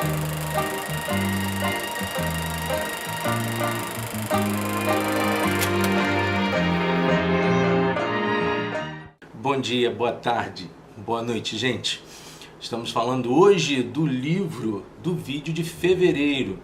Bom dia, boa tarde, boa noite, gente. Estamos falando hoje do livro do vídeo de fevereiro.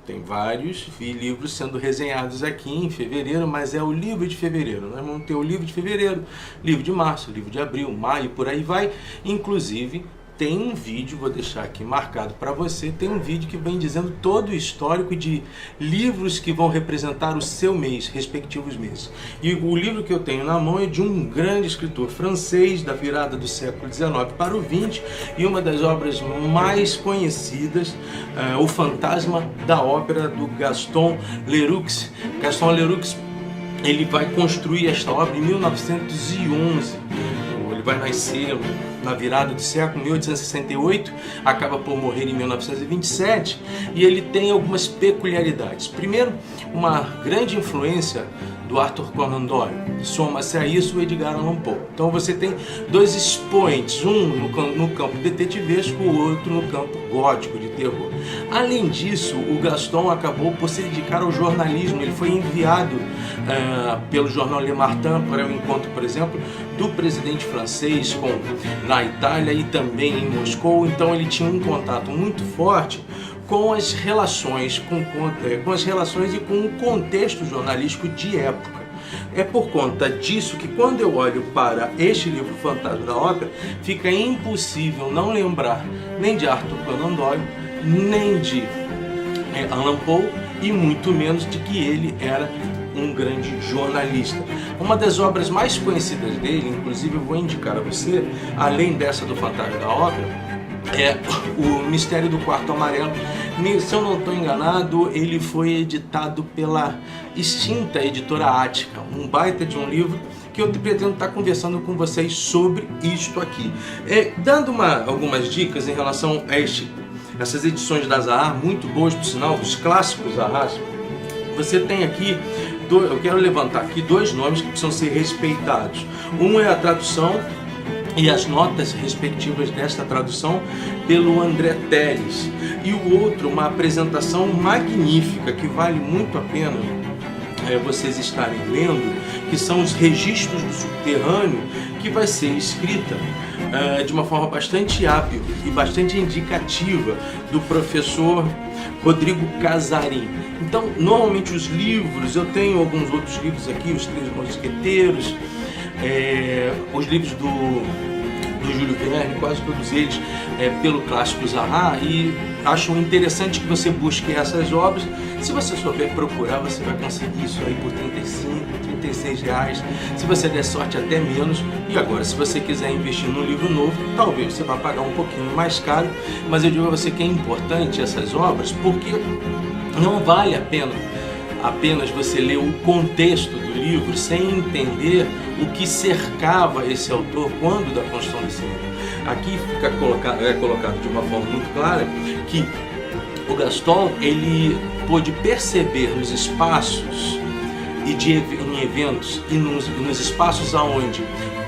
Tem vários livros sendo resenhados aqui em fevereiro, mas é o livro de fevereiro. Nós vamos ter o livro de fevereiro, livro de março, livro de abril, maio, por aí vai. Inclusive, tem um vídeo, vou deixar aqui marcado para você, tem um vídeo que vem dizendo todo o histórico de livros que vão representar o seu mês, respectivos meses. E o livro que eu tenho na mão é de um grande escritor francês da virada do século XIX para o XX e uma das obras mais conhecidas, O Fantasma da Ópera, do Gaston Leroux. Gaston Leroux, ele vai construir esta obra em 1911. Ele vai nascer na virada do século, 1868, acaba por morrer em 1927, e ele tem algumas peculiaridades. Primeiro, uma grande influência do Arthur Conan Doyle. Soma-se a isso o Edgar Allan Poe. Então você tem dois expoentes, um no campo detetivesco, o outro no campo gótico, de terror. Além disso, o Gaston acabou por se dedicar ao jornalismo. Ele foi enviado pelo jornal Le Martin para o encontro, por exemplo, do presidente francês na Itália e também em Moscou. Então ele tinha um contato muito forte com as relações, com as relações e com o contexto jornalístico de época. É por conta disso que quando eu olho para este livro Fantasma da Ópera, fica impossível não lembrar nem de Arthur Conan Doyle, nem de Allan Poe e muito menos de que ele era um grande jornalista. Uma das obras mais conhecidas dele, inclusive eu vou indicar a você, além dessa do Fantasma da Ópera, é O Mistério do Quarto Amarelo. Se eu não estou enganado, ele foi editado pela extinta editora Ática, um baita de um livro que eu pretendo estar conversando com vocês sobre isto aqui. Dando algumas dicas em relação a essas edições da Zahar, muito boas, por sinal, os clássicos Zahar. Você tem aqui, eu quero levantar aqui dois nomes que precisam ser respeitados. Um é a tradução e as notas respectivas desta tradução pelo André Teles, e o outro, uma apresentação magnífica que vale muito a pena vocês estarem lendo, que são os registros do subterrâneo, que vai ser escrita de uma forma bastante hábil e bastante indicativa do professor Rodrigo Casarim. Então, normalmente os livros, eu tenho alguns outros livros aqui, Os Três Mosqueteiros, os livros do Júlio Verne, quase todos eles pelo clássico Zahar, e acho interessante que você busque essas obras. Se você souber procurar, você vai conseguir isso aí por R$35, R$36, se você der sorte até menos. E agora, se você quiser investir num livro novo, talvez você vá pagar um pouquinho mais caro, mas eu digo a você que é importante essas obras, porque não vale a pena apenas você ler o contexto do livro sem entender o que cercava esse autor quando da construção desse livro. Aqui fica colocado de uma forma muito clara que o Gaston, ele pôde perceber nos espaços e em eventos e nos espaços aonde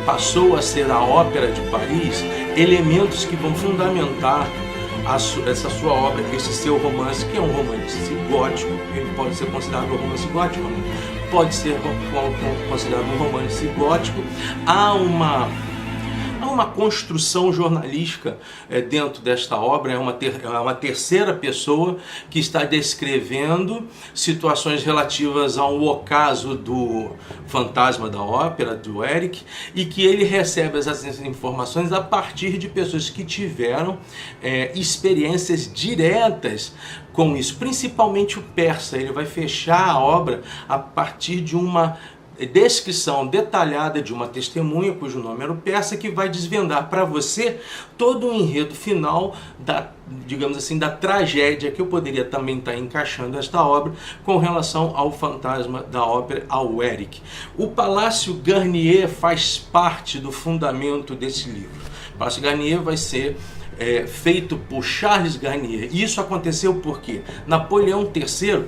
passou a ser a Ópera de Paris, elementos que vão fundamentar essa sua obra, esse seu romance, que é um romance gótico. Ele pode ser considerado um romance gótico, pode ser considerado um romance gótico. Há uma construção jornalística dentro desta obra, é uma terceira pessoa que está descrevendo situações relativas ao ocaso do Fantasma da Ópera, do Eric, e que ele recebe essas informações a partir de pessoas que tiveram experiências diretas com isso, principalmente o persa. Ele vai fechar a obra a partir de uma descrição detalhada de uma testemunha, cujo nome era o persa, que vai desvendar para você todo o enredo final digamos assim, da tragédia que eu poderia também estar encaixando esta obra com relação ao Fantasma da Ópera, ao Eric. O Palácio Garnier faz parte do fundamento desse livro. O Palácio Garnier vai ser feito por Charles Garnier. E isso aconteceu porque Napoleão III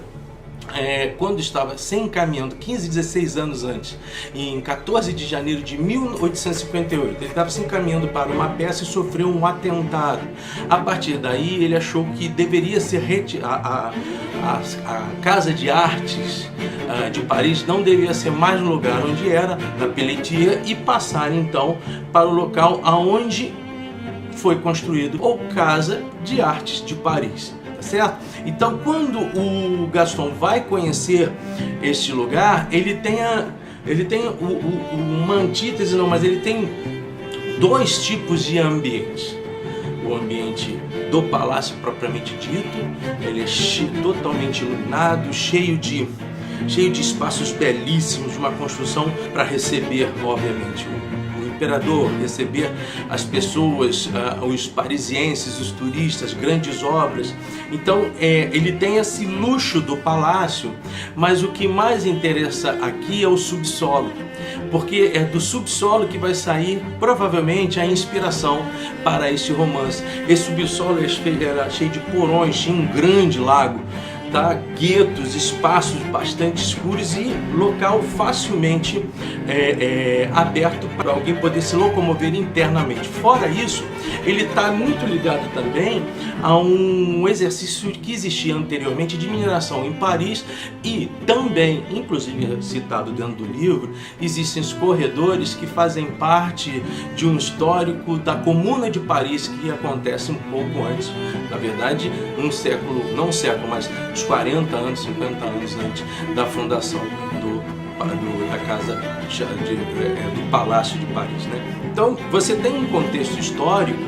quando estava se encaminhando, 15, 16 anos antes, em 14 de janeiro de 1858, ele estava se encaminhando para uma peça e sofreu um atentado. A partir daí, ele achou que deveria ser a Casa de Artes de Paris não deveria ser mais no lugar onde era, na Pelletier, e passar então para o local aonde foi construído o Casa de Artes de Paris. Certo? Então, quando o Gaston vai conhecer este lugar, ele tem uma antítese, não, mas ele tem dois tipos de ambientes. O ambiente do palácio propriamente dito, ele é totalmente iluminado, cheio de espaços belíssimos, uma construção para receber, obviamente, o imperador, receber as pessoas, os parisienses, os turistas, grandes obras. Então ele tem esse luxo do palácio, mas o que mais interessa aqui é o subsolo, porque é do subsolo que vai sair provavelmente a inspiração para este romance. Esse subsolo era cheio de porões, tinha um grande lago, tá? Guetos, espaços bastante escuros e local facilmente aberto para alguém poder se locomover internamente. Fora isso, ele está muito ligado também a um exercício que existia anteriormente de mineração em Paris, e também, inclusive citado dentro do livro, existem os corredores que fazem parte de um histórico da Comuna de Paris, que acontece um pouco antes, na verdade, não um século, mas uns 40 anos, 50 anos antes da fundação da casa do Palácio de Paris, né? Então você tem um contexto histórico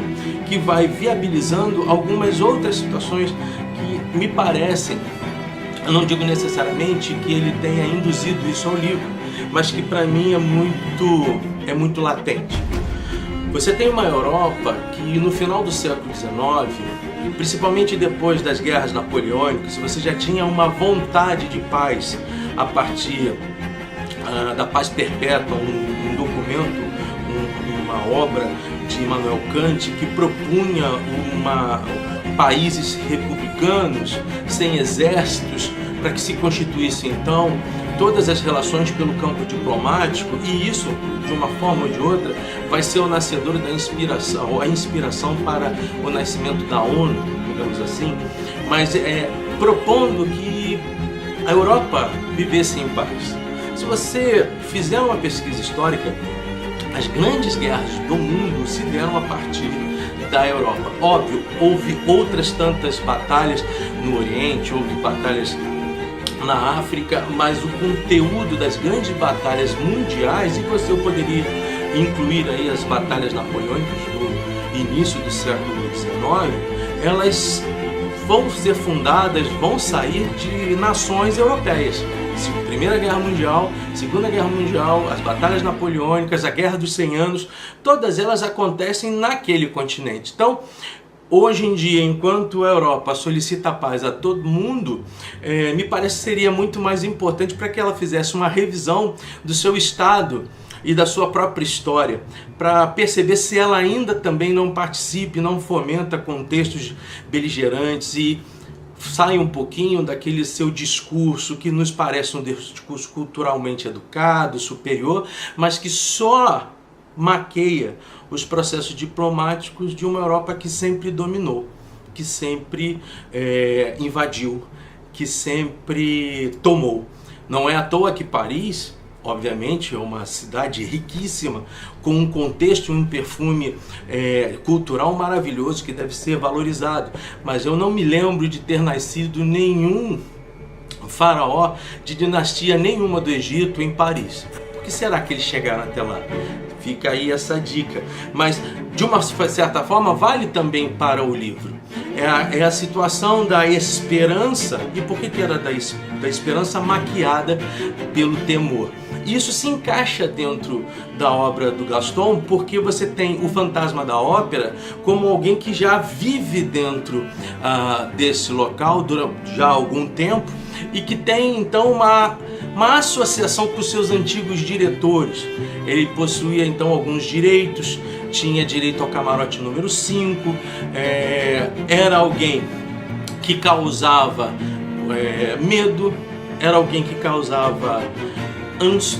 que vai viabilizando algumas outras situações que me parecem, eu não digo necessariamente que ele tenha induzido isso ao livro, mas que para mim é muito latente. Você tem uma Europa que no final do século XIX, principalmente depois das guerras napoleônicas, você já tinha uma vontade de paz a partir da Paz Perpétua, um documento, uma obra de Immanuel Kant que propunha países republicanos sem exércitos para que se constituíssem então todas as relações pelo campo diplomático, e isso, de uma forma ou de outra, vai ser o nascedor da inspiração, ou a inspiração para o nascimento da ONU, digamos assim, mas propondo que a Europa vivesse em paz. Se você fizer uma pesquisa histórica, as grandes guerras do mundo se deram a partir da Europa. Óbvio, houve outras tantas batalhas no Oriente, houve batalhas na África, mas o conteúdo das grandes batalhas mundiais, e você poderia incluir aí as batalhas napoleônicas do início do século XIX, elas vão ser fundadas, vão sair de nações europeias. Primeira Guerra Mundial, Segunda Guerra Mundial, as batalhas napoleônicas, a Guerra dos 100 Anos, todas elas acontecem naquele continente. Então, hoje em dia, enquanto a Europa solicita paz a todo mundo, me parece que seria muito mais importante para que ela fizesse uma revisão do seu Estado e da sua própria história, para perceber se ela ainda também não participe, não fomenta contextos beligerantes e sai um pouquinho daquele seu discurso que nos parece um discurso culturalmente educado, superior, mas que só maqueia os processos diplomáticos de uma Europa que sempre dominou, que sempre invadiu, que sempre tomou. Não é à toa que Paris, obviamente, é uma cidade riquíssima, com um contexto e um perfume cultural maravilhoso que deve ser valorizado. Mas eu não me lembro de ter nascido nenhum faraó de dinastia nenhuma do Egito em Paris. Por que será que eles chegaram até lá? Fica aí essa dica. Mas, de uma certa forma, vale também para o livro. É a situação da esperança. E por que era da esperança maquiada pelo temor? Isso se encaixa dentro da obra do Gaston, porque você tem o fantasma da ópera como alguém que já vive dentro desse local já há algum tempo e que tem então uma associação com os seus antigos diretores. Ele possuía então alguns direitos, tinha direito ao camarote número 5, era alguém que causava medo, era alguém que causava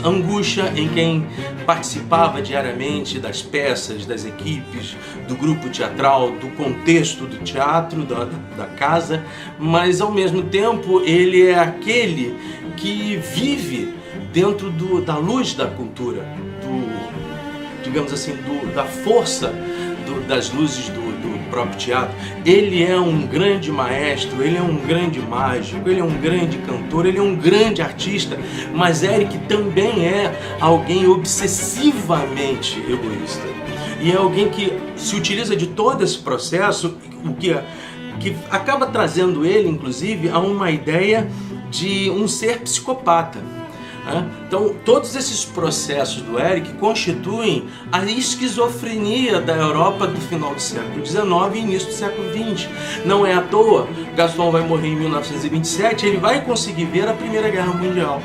angústia em quem participava diariamente das peças, das equipes, do grupo teatral, do contexto do teatro, da casa, mas ao mesmo tempo ele é aquele que vive dentro da luz da cultura, digamos assim, da força das luzes do próprio teatro. Ele é um grande maestro, ele é um grande mágico, ele é um grande cantor, ele é um grande artista, mas Eric também é alguém obsessivamente egoísta. E é alguém que se utiliza de todo esse processo, o que acaba trazendo ele, inclusive, a uma ideia de um ser psicopata. Então, todos esses processos do Eric constituem a esquizofrenia da Europa do final do século XIX e início do século XX. Não é à toa, Gaston vai morrer em 1927, ele vai conseguir ver a Primeira Guerra Mundial.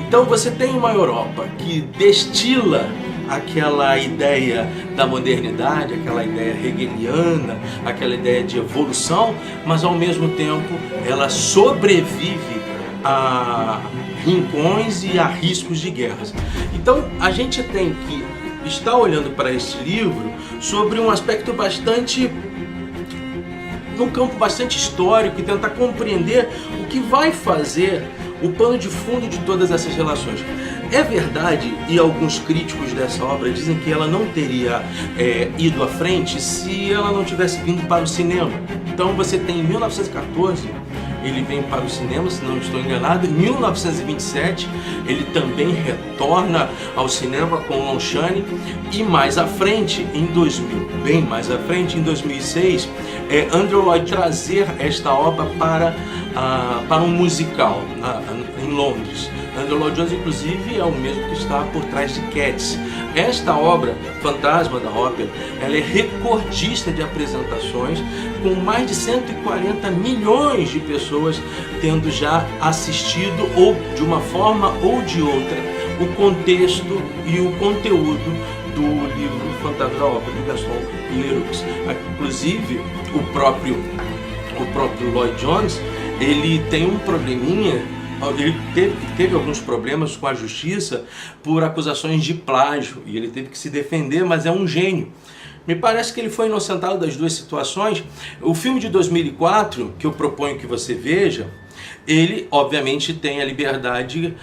Então, você tem uma Europa que destila aquela ideia da modernidade, aquela ideia hegeliana, aquela ideia de evolução, mas ao mesmo tempo ela sobrevive a rincões e a riscos de guerras. Então a gente tem que estar olhando para este livro sobre um aspecto num campo bastante histórico, e tentar compreender o que vai fazer o pano de fundo de todas essas relações. É verdade, e alguns críticos dessa obra dizem que ela não teria ido à frente se ela não tivesse vindo para o cinema. Então você tem em 1914, ele vem para o cinema, se não estou enganado. Em 1927, ele também retorna ao cinema com Longchamp. E mais à frente, bem mais à frente, em 2006, Andrew Lloyd trazer esta obra para um musical em Londres. Andrew Lloyd Jones, inclusive, é o mesmo que está por trás de Cats. Esta obra, Fantasma da Ópera, ela é recordista de apresentações, com mais de 140 milhões de pessoas tendo já assistido, ou de uma forma ou de outra, o contexto e o conteúdo do livro Fantasma da Ópera, de Gaston Leroux. Inclusive, o próprio Lloyd Jones, ele tem um probleminha. Ele teve alguns problemas com a justiça por acusações de plágio, e ele teve que se defender, mas é um gênio. Me parece que ele foi inocentado das duas situações. O filme de 2004, que eu proponho que você veja, ele obviamente tem a liberdade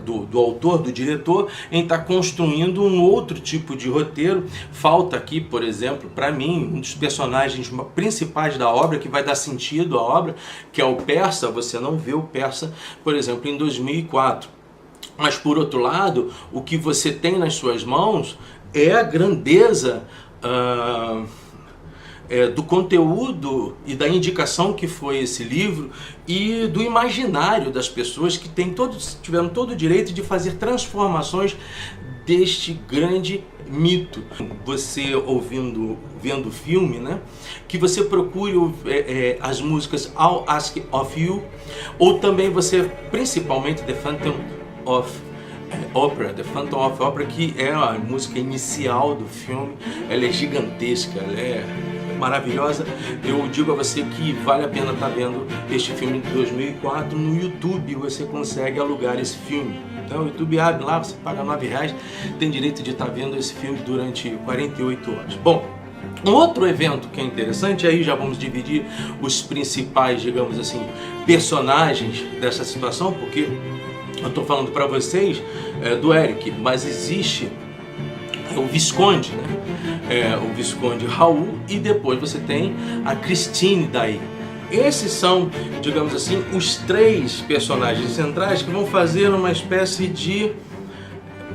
do autor, do diretor, em estar construindo um outro tipo de roteiro. Falta aqui, por exemplo, para mim, um dos personagens principais da obra, que vai dar sentido à obra, que é o Persa. Você não vê o Persa, por exemplo, em 2004. Mas, por outro lado, o que você tem nas suas mãos é a grandeza do conteúdo e da indicação que foi esse livro, e do imaginário das pessoas que tiveram todo o direito de fazer transformações deste grande mito. Você vendo o filme, né? Que você procure as músicas I'll Ask of You, ou também você, principalmente The Phantom of Opera, que é a música inicial do filme. Ela é gigantesca, ela é maravilhosa. Eu digo a você que vale a pena estar vendo este filme de 2004. No YouTube você consegue alugar esse filme. Então o YouTube abre lá, você paga R$9, tem direito de estar vendo esse filme durante 48 horas. Bom, um outro evento que é interessante, aí já vamos dividir os principais, digamos assim, personagens dessa situação, porque eu estou falando para vocês do Eric, mas existe o Visconde, né? O Visconde Raoul, e depois você tem a Christine daí. Esses são, digamos assim, os três personagens centrais que vão fazer uma espécie de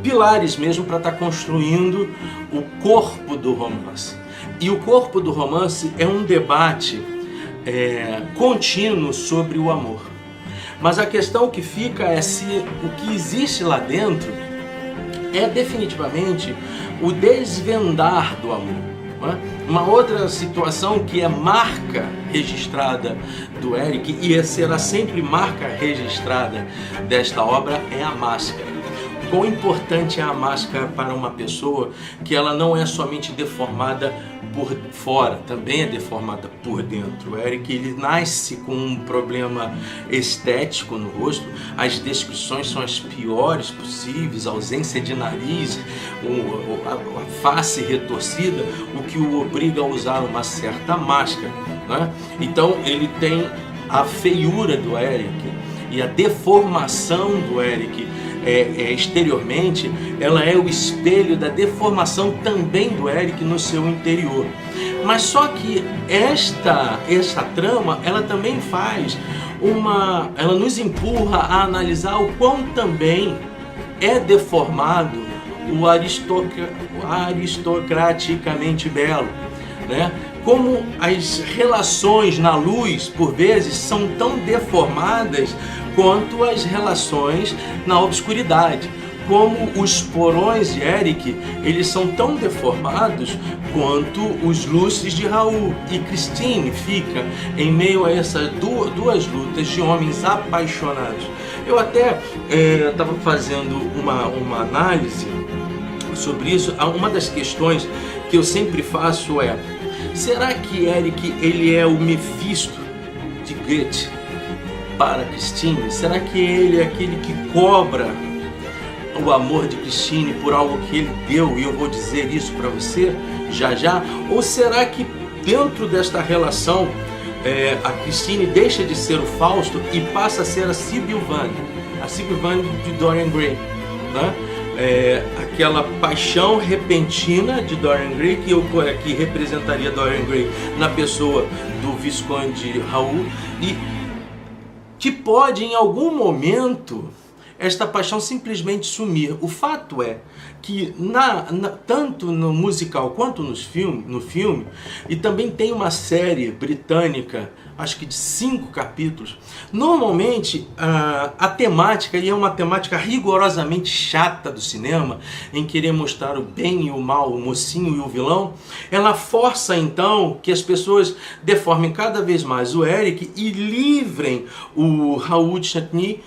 pilares mesmo para estar construindo o corpo do romance. E o corpo do romance é um debate contínuo sobre o amor. Mas a questão que fica é se o que existe lá dentro é definitivamente o desvendar do amor. Né? Uma outra situação que é marca registrada do Eric, e será sempre marca registrada desta obra, é a máscara. quão importante é a máscara para uma pessoa, que ela não é somente deformada por fora, também é deformada por dentro. O Eric, ele nasce com um problema estético no rosto, as descrições são as piores possíveis, ausência de nariz, a face retorcida, o que o obriga a usar uma certa máscara, né? Então ele tem a feiura do Eric e a deformação do Eric exteriormente, ela é o espelho da deformação também do Eric no seu interior. Mas só que esta trama, ela também faz ela nos empurra a analisar o quão também é deformado o aristocraticamente belo, né? Como as relações na luz, por vezes, são tão deformadas quanto as relações na obscuridade. Como os porões de Eric, eles são tão deformados quanto os luces de Raul. E Christine fica em meio a essas duas lutas de homens apaixonados. Eu até estava fazendo uma análise sobre isso. Uma das questões que eu sempre faço é: será que Eric, ele é o Mefisto de Goethe para Christine? Será que ele é aquele que cobra o amor de Christine por algo que ele deu, e eu vou dizer isso para você já? Ou será que dentro desta relação a Christine deixa de ser o Fausto e passa a ser a Sybil Vane de Dorian Gray, né? Aquela paixão repentina de Dorian Gray, que representaria Dorian Gray na pessoa do Visconde Raul, e que pode em algum momento esta paixão simplesmente sumir. O fato é que tanto no musical quanto no filme, e também tem uma série britânica, acho que de 5 capítulos, normalmente a temática, e é uma temática rigorosamente chata do cinema, em querer mostrar o bem e o mal, o mocinho e o vilão, ela força então que as pessoas deformem cada vez mais o Eric e livrem o Raul de Chantny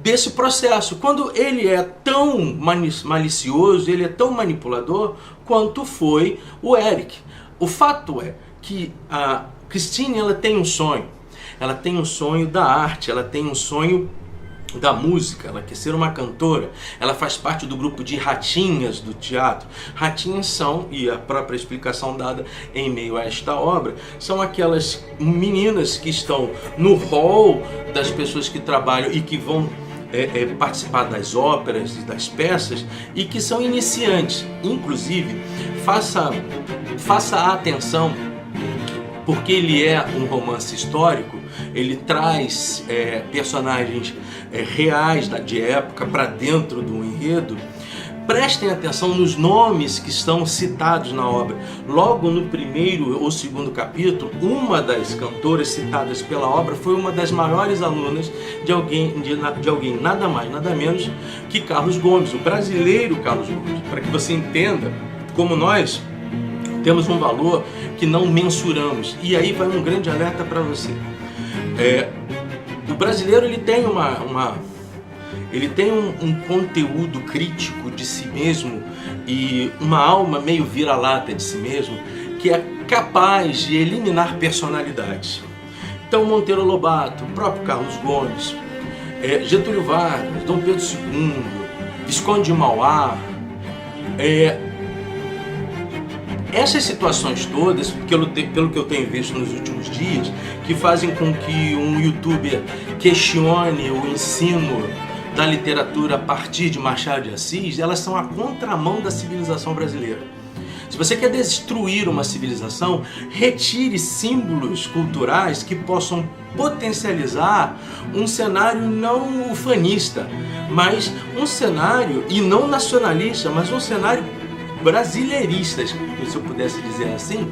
desse processo, quando ele é tão malicioso, ele é tão manipulador quanto foi o Eric. O fato é que a Christine, ela tem um sonho da arte, ela tem um sonho da música, ela quer ser uma cantora, ela faz parte do grupo de ratinhas do teatro. Ratinhas são, e a própria explicação dada em meio a esta obra, são aquelas meninas que estão no hall das pessoas que trabalham e que vão participar das óperas e das peças, e que são iniciantes. Inclusive, faça atenção, porque ele é um romance histórico, ele traz personagens reais de época para dentro do enredo. Prestem atenção nos nomes que estão citados na obra. Logo no primeiro ou segundo capítulo, uma das cantoras citadas pela obra foi uma das maiores alunas de alguém nada mais, nada menos que Carlos Gomes, o brasileiro Carlos Gomes. Para que você entenda como nós temos um valor que não mensuramos. E aí vai um grande alerta para você. O brasileiro, ele tem um conteúdo crítico de si mesmo e uma alma meio vira-lata de si mesmo, que é capaz de eliminar personalidades. Então Monteiro Lobato, o próprio Carlos Gomes, Getúlio Vargas, Dom Pedro II, Visconde de Mauá, essas situações todas, pelo que eu tenho visto nos últimos dias, que fazem com que um youtuber questione o ensino da literatura a partir de Machado de Assis, elas são a contramão da civilização brasileira. Se você quer destruir uma civilização, retire símbolos culturais que possam potencializar um cenário não ufanista, mas um cenário, e não nacionalista, mas um cenário brasileirista, se eu pudesse dizer assim,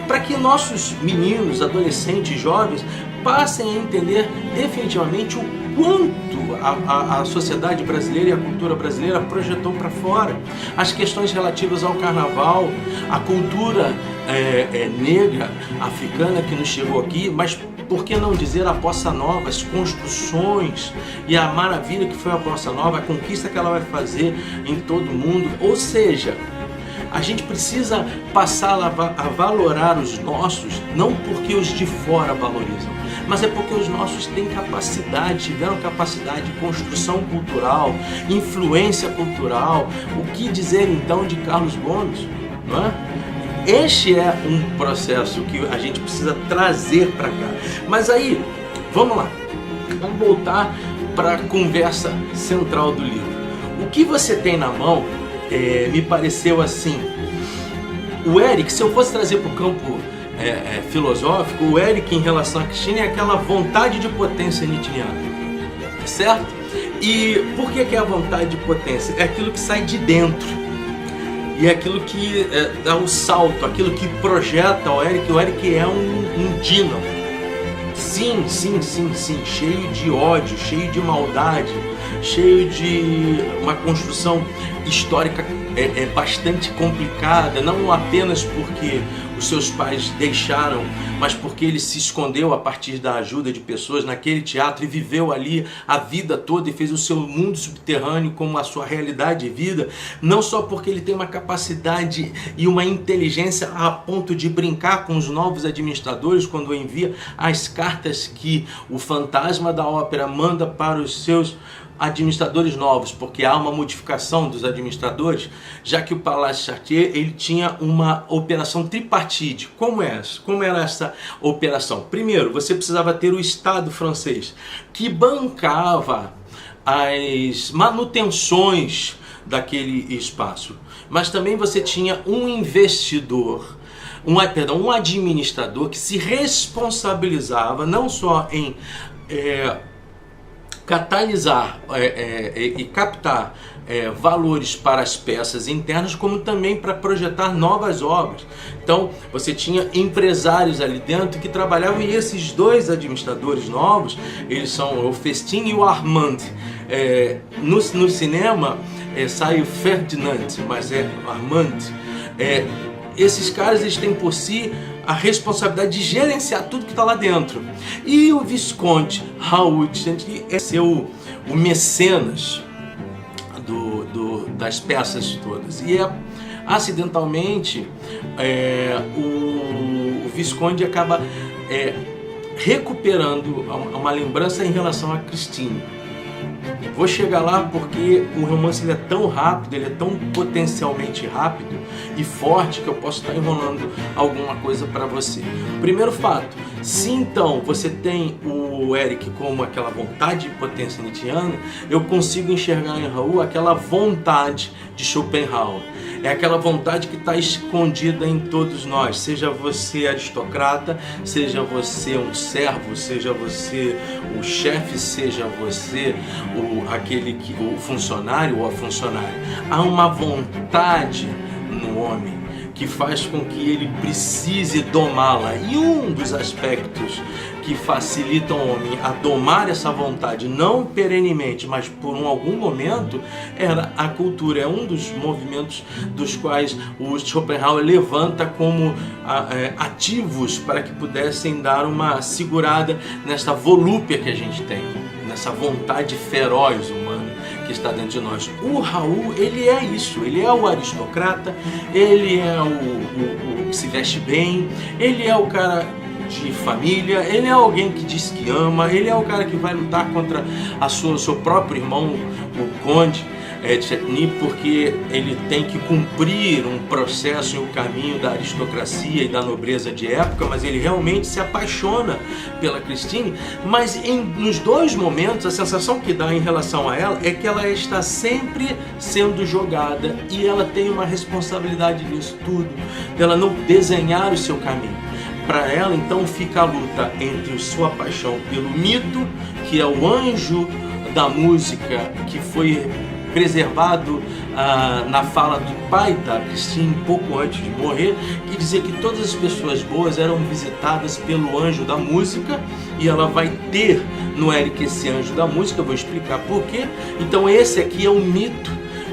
para que nossos meninos, adolescentes, jovens passem a entender definitivamente o quanto a sociedade brasileira e a cultura brasileira projetou para fora as questões relativas ao carnaval, a cultura negra, africana que nos chegou aqui, mas por que não dizer a bossa nova, as construções e a maravilha que foi a bossa nova, a conquista que ela vai fazer em todo o mundo. Ou seja, a gente precisa passar a valorar os nossos, não porque os de fora valorizam, mas é porque os nossos têm capacidade, tiveram capacidade de construção cultural, influência cultural. O que dizer então de Carlos Gomes, não é? Este é um processo que a gente precisa trazer para cá. Mas aí, vamos lá, vamos voltar para a conversa central do livro. O que você tem na mão me pareceu assim. O Eric, se eu fosse trazer para o campo filosófico, o Eric em relação a Christine é aquela vontade de potência nietzschiana, certo? E por que é a vontade de potência? É aquilo que sai de dentro. E é aquilo que dá um salto, aquilo que projeta o Eric. O Eric é um dínamo. Sim, cheio de ódio, cheio de maldade, cheio de uma construção histórica bastante complicada, não apenas porque os seus pais deixaram, mas porque ele se escondeu a partir da ajuda de pessoas naquele teatro e viveu ali a vida toda e fez o seu mundo subterrâneo como a sua realidade de vida, não só porque ele tem uma capacidade e uma inteligência a ponto de brincar com os novos administradores quando envia as cartas que o fantasma da ópera manda para os seus administradores novos, porque há uma modificação dos administradores, já que o Palácio Chartier ele tinha uma operação tripartite. Como era essa operação? Primeiro, você precisava ter o Estado francês, que bancava as manutenções daquele espaço, mas também você tinha um investidor, um administrador que se responsabilizava não só em catalisar e captar valores para as peças internas, como também para projetar novas obras. Então você tinha empresários ali dentro que trabalhavam, e esses dois administradores novos, eles são o Festin e o Armand. No cinema sai o Ferdinand, mas é Armand. Esses caras eles têm por si a responsabilidade de gerenciar tudo que está lá dentro. E o Visconde Raoul é ser o mecenas das peças todas. E acidentalmente o Visconde acaba recuperando uma lembrança em relação a Christine. Vou chegar lá porque o romance ele é tão rápido, ele é tão potencialmente rápido e forte que eu posso estar enrolando alguma coisa para você. Primeiro fato, se então você tem o Eric como aquela vontade de potência nietzschiana, eu consigo enxergar em Raoul aquela vontade de Schopenhauer. É aquela vontade que está escondida em todos nós, seja você aristocrata, seja você um servo, seja você o chefe, seja você o funcionário ou a funcionária. Há uma vontade no homem que faz com que ele precise domá-la. E um dos aspectos que facilitam o homem a domar essa vontade, não perenemente, mas por algum momento, era a cultura. É um dos movimentos dos quais o Schopenhauer levanta como ativos para que pudessem dar uma segurada nessa volúpia que a gente tem, nessa vontade feroz humana que está dentro de nós. O Raoul, ele é isso, ele é o aristocrata, ele é o que se veste bem, ele é o cara de família, ele é alguém que diz que ama, ele é o cara que vai lutar contra o seu próprio irmão, o Conde de Chetny, porque ele tem que cumprir um processo e um caminho da aristocracia e da nobreza de época, mas ele realmente se apaixona pela Christine. Mas nos dois momentos, a sensação que dá em relação a ela é que ela está sempre sendo jogada, e ela tem uma responsabilidade nisso tudo, dela não desenhar o seu caminho. Para ela, então, fica a luta entre sua paixão pelo mito, que é o anjo da música, que foi preservado na fala do pai da Christine pouco antes de morrer, que dizia que todas as pessoas boas eram visitadas pelo anjo da música, e ela vai ter no Eric esse anjo da música. Eu vou explicar por quê. Então esse aqui é um mito,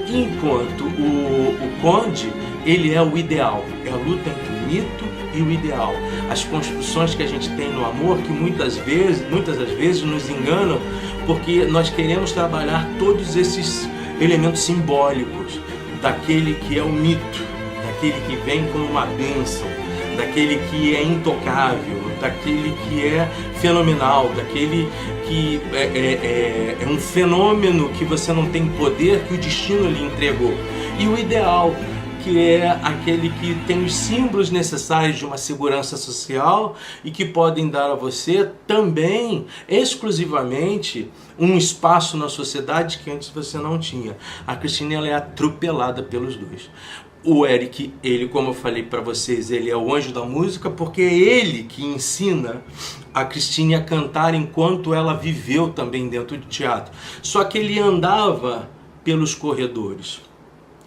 enquanto o Conde, ele é o ideal, é a luta entre mito e o ideal. As construções que a gente tem no amor que muitas das vezes nos enganam, porque nós queremos trabalhar todos esses elementos simbólicos daquele que é o mito, daquele que vem como uma bênção, daquele que é intocável, daquele que é fenomenal, daquele que é um fenômeno que você não tem poder, que o destino lhe entregou. E o ideal, que é aquele que tem os símbolos necessários de uma segurança social e que podem dar a você também, exclusivamente, um espaço na sociedade que antes você não tinha. A Christine, ela é atropelada pelos dois. O Eric, ele, como eu falei para vocês, ele é o anjo da música, porque é ele que ensina a Christine a cantar enquanto ela viveu também dentro do teatro. Só que ele andava pelos corredores.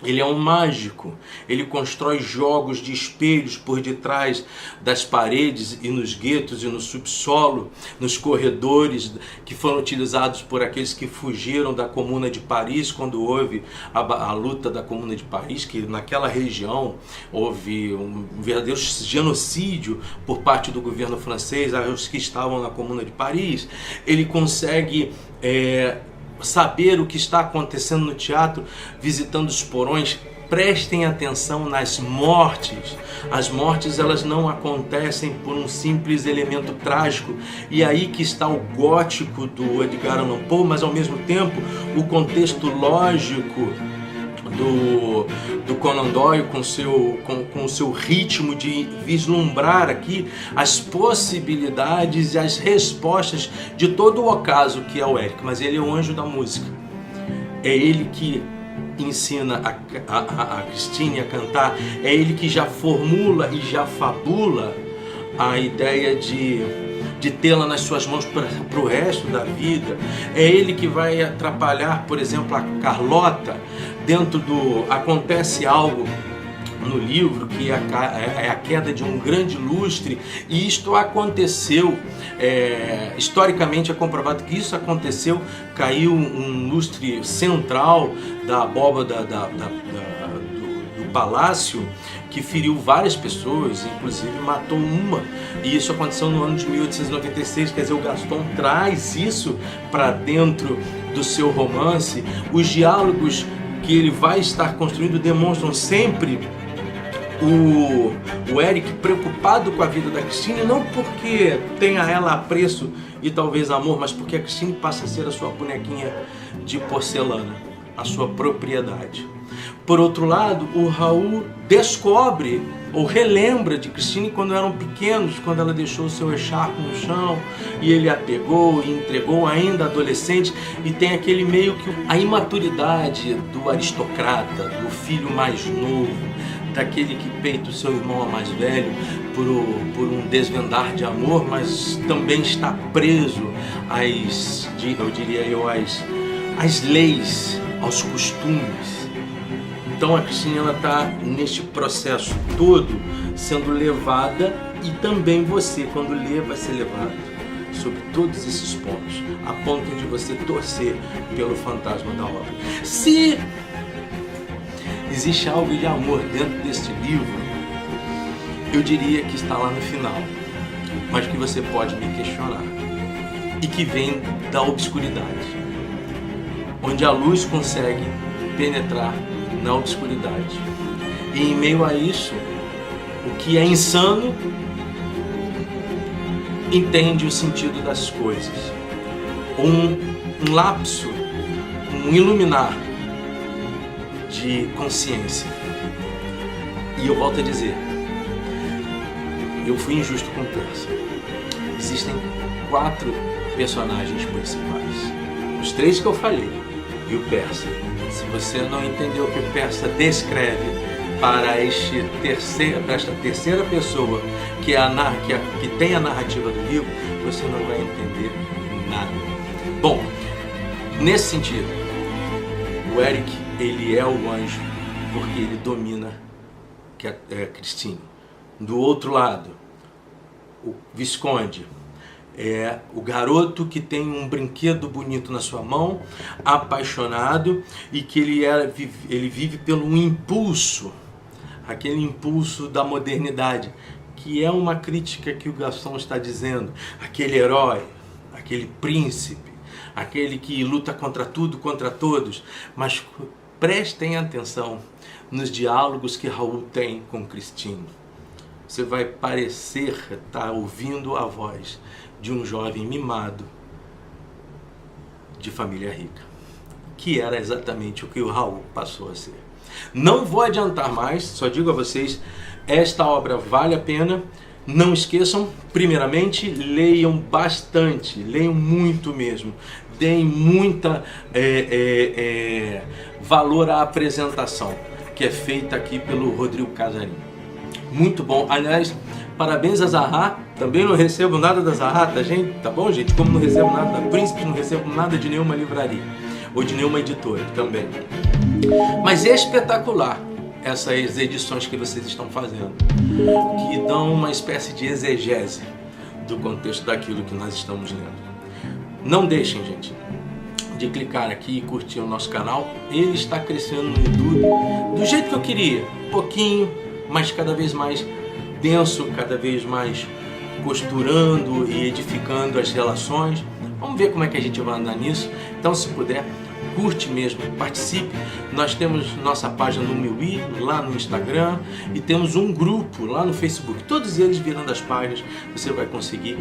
Ele é um mágico, ele constrói jogos de espelhos por detrás das paredes e nos guetos e no subsolo, nos corredores que foram utilizados por aqueles que fugiram da Comuna de Paris, quando houve a luta da Comuna de Paris, que naquela região houve um verdadeiro genocídio por parte do governo francês aos que estavam na Comuna de Paris. Ele consegue saber o que está acontecendo no teatro, visitando os porões. Prestem atenção nas mortes. As mortes, elas não acontecem por um simples elemento trágico. E aí que está o gótico do Edgar Allan Poe, mas ao mesmo tempo o contexto lógico do Conan Doyle, com o seu ritmo de vislumbrar aqui as possibilidades e as respostas de todo o ocaso que é o Eric. Mas ele é o anjo da música. É ele que ensina a Christine a cantar, é ele que já formula e já fabula a ideia de tê-la nas suas mãos para o resto da vida. É ele que vai atrapalhar, por exemplo, a Carlota dentro do... Acontece algo no livro que é a queda de um grande lustre, e isto aconteceu, historicamente é comprovado que isso aconteceu. Caiu um lustre central da abóbada do palácio, que feriu várias pessoas, inclusive matou uma, e isso aconteceu no ano de 1896. Quer dizer, o Gaston traz isso para dentro do seu romance. Os diálogos que ele vai estar construindo demonstram sempre o Eric preocupado com a vida da Christine, não porque tenha ela apreço e talvez amor, mas porque a Christine passa a ser a sua bonequinha de porcelana, a sua propriedade. Por outro lado, o Raul descobre ou relembra de Christine quando eram pequenos, quando ela deixou o seu echarpe no chão e ele a pegou e entregou ainda adolescente, e tem aquele meio que a imaturidade do aristocrata, do filho mais novo, daquele que peita o seu irmão mais velho por um desvendar de amor, mas também está preso às leis, aos costumes. Então a Christine, ela está neste processo todo sendo levada, e também você, quando lê, vai ser levado sobre todos esses pontos, a ponto de você torcer pelo fantasma da obra. Se existe algo de amor dentro deste livro, eu diria que está lá no final, mas que você pode me questionar, e que vem da obscuridade, onde a luz consegue penetrar na obscuridade, e em meio a isso, o que é insano entende o sentido das coisas. Um lapso, um iluminar de consciência. E eu volto a dizer, eu fui injusto com o Persa. Existem 4 personagens principais, os 3 que eu falei e o Persa. Se você não entendeu o que o Persa descreve para esta terceira pessoa que tem a narrativa do livro, você não vai entender nada. Bom, nesse sentido, o Eric, ele é o anjo porque ele domina a Christine. Do outro lado, o Visconde é o garoto que tem um brinquedo bonito na sua mão, apaixonado, e que ele vive pelo impulso, aquele impulso da modernidade, que é uma crítica que o Gaston está dizendo, aquele herói, aquele príncipe, aquele que luta contra tudo, contra todos, mas prestem atenção nos diálogos que Raul tem com Christine. Você vai parecer estar ouvindo a voz de um jovem mimado de família rica, que era exatamente o que o Raul passou a ser. Não vou adiantar mais, só digo a vocês, esta obra vale a pena. Não esqueçam, primeiramente, leiam bastante, leiam muito mesmo. Deem muita valor à apresentação que é feita aqui pelo Rodrigo Casarim. Muito bom. Aliás, parabéns a Zaha. Também não recebo nada da Zaha, tá, gente? Tá bom, gente? Como não recebo nada da Príncipe, não recebo nada de nenhuma livraria ou de nenhuma editora também. Mas é espetacular essas edições que vocês estão fazendo, que dão uma espécie de exegese do contexto daquilo que nós estamos lendo. Não deixem, gente, de clicar aqui e curtir o nosso canal. Ele está crescendo no YouTube do jeito que eu queria, pouquinho, mas cada vez mais denso, cada vez mais costurando e edificando as relações. Vamos ver como é que a gente vai andar nisso. Então, se puder, curte mesmo, participe. Nós temos nossa página no MeWe, lá no Instagram, e temos um grupo lá no Facebook. Todos eles virando as páginas, você vai conseguir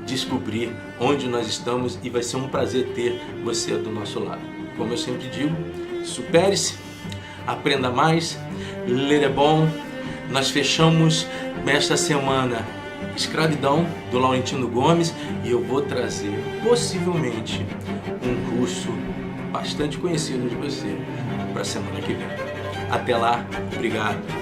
descobrir onde nós estamos e vai ser um prazer ter você do nosso lado. Como eu sempre digo, supere-se, aprenda mais, ler é bom. Nós fechamos esta semana Escravidão, do Laurentino Gomes, e eu vou trazer, possivelmente, um curso bastante conhecido de você para a semana que vem. Até lá, obrigado.